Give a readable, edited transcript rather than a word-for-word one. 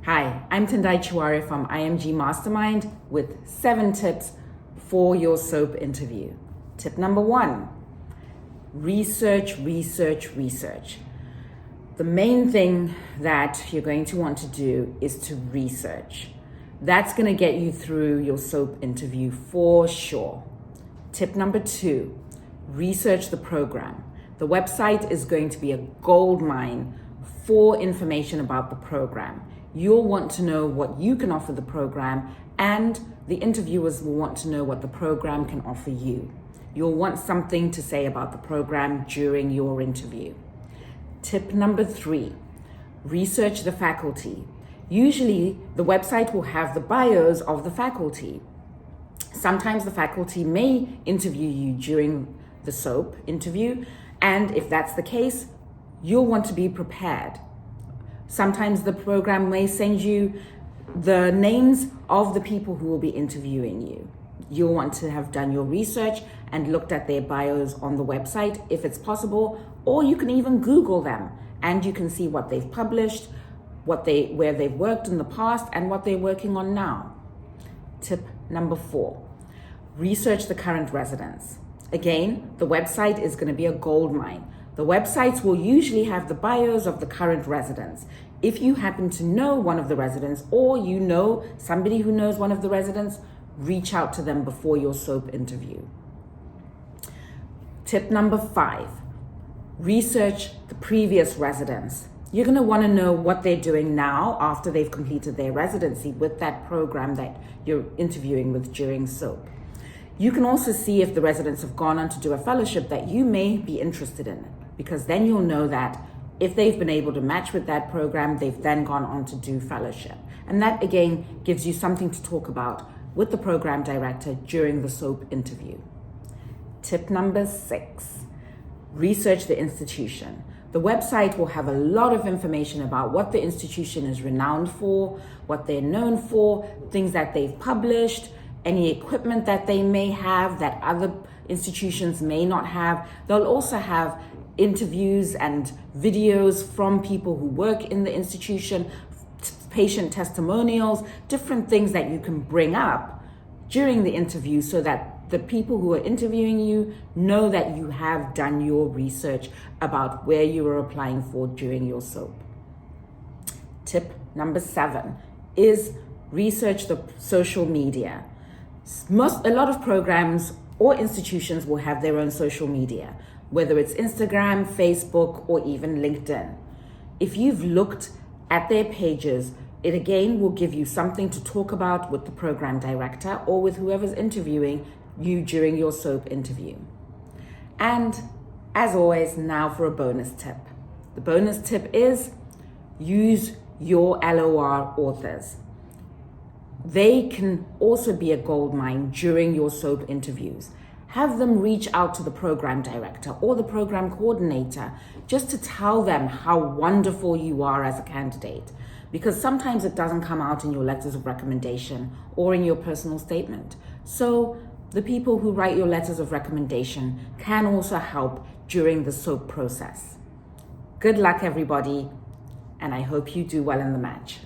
Hi, I'm Tendai Chiwari from IMG Mastermind with 7 tips for your soap interview. Tip number 1, research. The main thing that you're going to want to do is to research. That's going to get you through your soap interview for sure. Tip number 2, research the program. The website is going to be a gold mine for information about the program. You'll want to know what you can offer the program, and the interviewers will want to know what the program can offer you. You'll want something to say about the program during your interview. Tip number 3, research the faculty. Usually, the website will have the bios of the faculty. Sometimes the faculty may interview you during the soap interview, and if that's the case, you'll want to be prepared. Sometimes the program may send you the names of the people who will be interviewing you. You'll want to have done your research and looked at their bios on the website if it's possible, or you can even Google them and you can see what they've published, where they've worked in the past, and what they're working on now. Tip number 4, research the current residents. Again, the website is going to be a gold mine. The websites will usually have the bios of the current residents. If you happen to know one of the residents, or you know somebody who knows one of the residents, reach out to them before your soap interview. Tip number 5, research the previous residents. You're going to want to know what they're doing now after they've completed their residency with that program that you're interviewing with during soap. You can also see if the residents have gone on to do a fellowship that you may be interested in, because then you'll know that if they've been able to match with that program, they've then gone on to do fellowship. And that again gives you something to talk about with the program director during the soap interview. Tip number 6, research the institution. The website will have a lot of information about what the institution is renowned for, what they're known for, things that they've published, any equipment that they may have that other institutions may not have. They'll also have interviews and videos from people who work in the institution, patient testimonials, different things that you can bring up during the interview so that the people who are interviewing you know that you have done your research about where you are applying for during your soap. Tip number 7 is research the social media. A lot of programs or institutions will have their own social media, whether it's Instagram, Facebook, or even LinkedIn. If you've looked at their pages, it again will give you something to talk about with the program director or with whoever's interviewing you during your soap interview. And as always, now for a bonus tip. The bonus tip is use your LOR authors. They can also be a gold mine during your soap interviews. Have them reach out to the program director or the program coordinator just to tell them how wonderful you are as a candidate, because sometimes it doesn't come out in your letters of recommendation or in your personal statement. So the people who write your letters of recommendation can also help during the soap process. Good luck, everybody, and I hope you do well in the match.